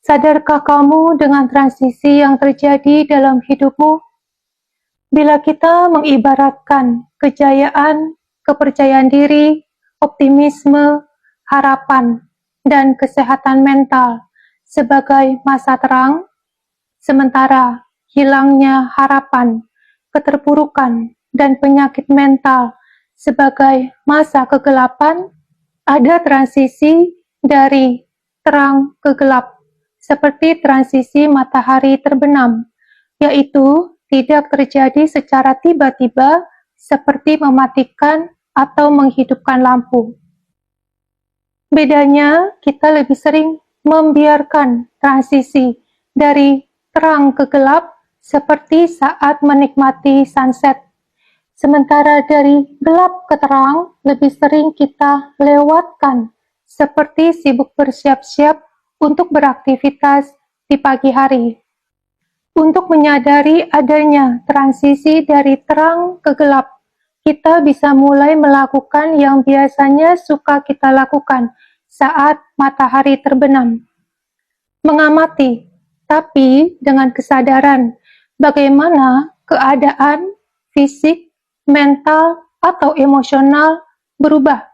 Sadarkah kamu dengan transisi yang terjadi dalam hidupmu? Bila kita mengibaratkan kejayaan, kepercayaan diri, optimisme, harapan, dan kesehatan mental sebagai masa terang, sementara hilangnya harapan, keterpurukan, dan penyakit mental sebagai masa kegelapan, ada transisi dari terang ke gelap, seperti transisi matahari terbenam, yaitu tidak terjadi secara tiba-tiba seperti mematikan atau menghidupkan lampu. Bedanya, kita lebih sering membiarkan transisi dari terang ke gelap seperti saat menikmati sunset. Sementara dari gelap ke terang lebih sering kita lewatkan seperti sibuk bersiap-siap untuk beraktivitas di pagi hari. Untuk menyadari adanya transisi dari terang ke gelap, kita bisa mulai melakukan yang biasanya suka kita lakukan saat matahari terbenam. Mengamati, tapi dengan kesadaran bagaimana keadaan fisik, mental, atau emosional berubah.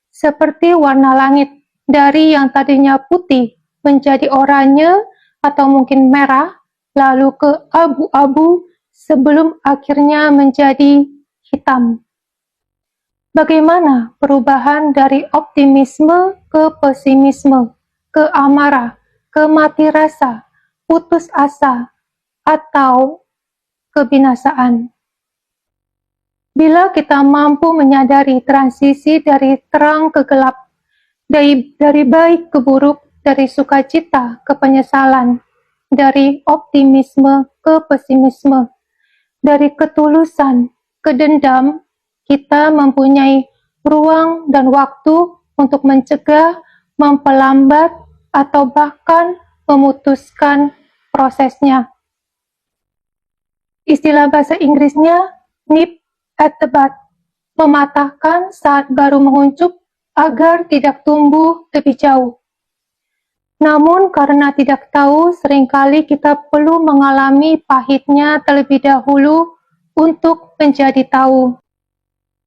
Seperti warna langit dari yang tadinya putih menjadi oranye atau mungkin merah, lalu ke abu-abu sebelum akhirnya menjadi hitam. Bagaimana perubahan dari optimisme ke pesimisme, ke amarah, ke mati rasa, putus asa, atau kebinasaan. Bila kita mampu menyadari transisi dari terang ke gelap, dari baik ke buruk, dari sukacita ke penyesalan, dari optimisme ke pesimisme, dari ketulusan ke dendam, kita mempunyai ruang dan waktu untuk mencegah, memperlambat, atau bahkan memutuskan prosesnya. Istilah bahasa Inggrisnya nip at the bud, mematahkan saat baru menguncup agar tidak tumbuh lebih jauh. Namun karena tidak tahu, seringkali kita perlu mengalami pahitnya terlebih dahulu untuk menjadi tahu.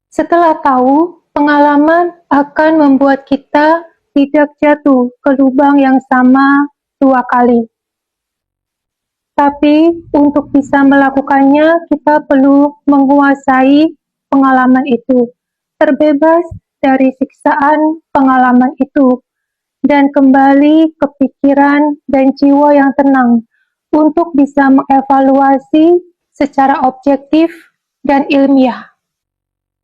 Setelah tahu, pengalaman akan membuat kita tidak jatuh ke lubang yang sama 2 kali. Tapi untuk bisa melakukannya, kita perlu menguasai pengalaman itu, terbebas dari siksaan pengalaman itu, dan kembali ke pikiran dan jiwa yang tenang untuk bisa mengevaluasi secara objektif dan ilmiah.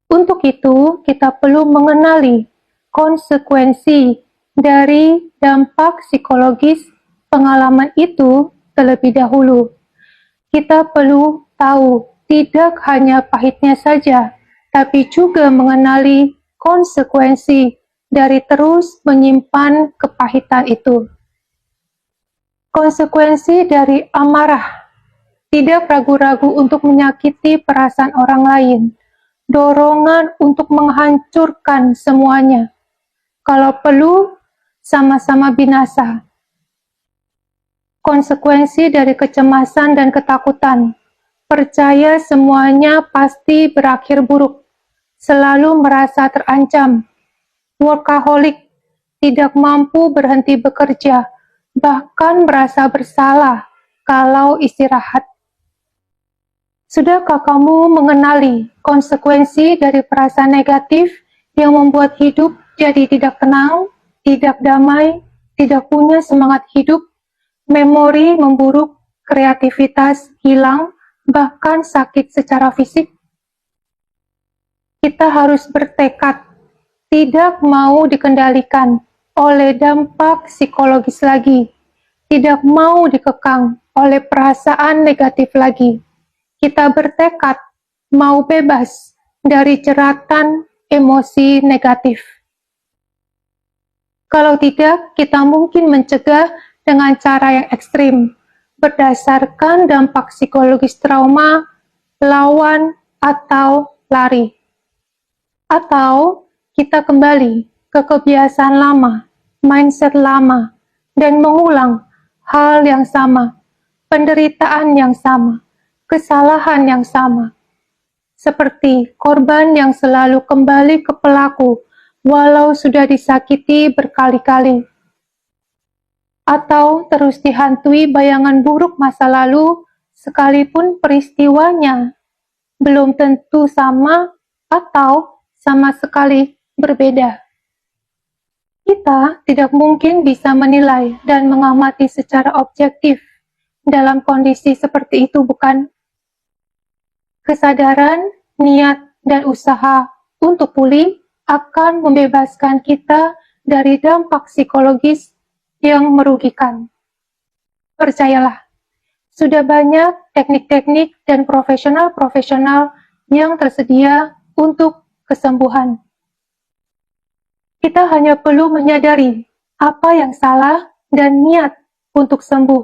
Untuk itu, kita perlu mengenali konsekuensi dari dampak psikologis pengalaman itu terlebih dahulu. Kita perlu tahu tidak hanya pahitnya saja, tapi juga mengenali konsekuensi dari terus menyimpan kepahitan itu. Konsekuensi dari amarah, tidak ragu-ragu untuk menyakiti perasaan orang lain, dorongan untuk menghancurkan semuanya, kalau perlu sama-sama binasa. Konsekuensi dari kecemasan dan ketakutan, percaya semuanya pasti berakhir buruk, selalu merasa terancam, workaholic, tidak mampu berhenti bekerja, bahkan merasa bersalah kalau istirahat. Sudahkah kamu mengenali konsekuensi dari perasaan negatif yang membuat hidup jadi tidak tenang, tidak damai, tidak punya semangat hidup, memori memburuk, kreativitas hilang, bahkan sakit secara fisik? Kita harus bertekad tidak mau dikendalikan oleh dampak psikologis lagi, tidak mau dikekang oleh perasaan negatif lagi. Kita bertekad mau bebas dari jeratan emosi negatif. Kalau tidak, kita mungkin mencegah dengan cara yang ekstrim, berdasarkan dampak psikologis trauma, lawan, atau lari. Atau kita kembali ke kebiasaan lama, mindset lama, dan mengulang hal yang sama, penderitaan yang sama, kesalahan yang sama. Seperti korban yang selalu kembali ke pelaku walau sudah disakiti berkali-kali. Atau terus dihantui bayangan buruk masa lalu sekalipun peristiwanya belum tentu sama atau sama sekali berbeda. Kita tidak mungkin bisa menilai dan mengamati secara objektif dalam kondisi seperti itu, bukan? Kesadaran, niat, dan usaha untuk pulih akan membebaskan kita dari dampak psikologis yang merugikan. Percayalah, sudah banyak teknik-teknik dan profesional-profesional yang tersedia untuk kesembuhan. Kita hanya perlu menyadari apa yang salah dan niat untuk sembuh.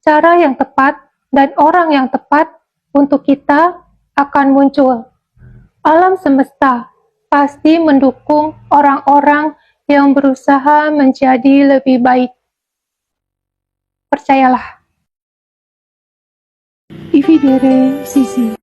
Cara yang tepat dan orang yang tepat untuk kita akan muncul. Alam semesta pasti mendukung orang-orang yang berusaha menjadi lebih baik. Percayalah. Ividere Sisi.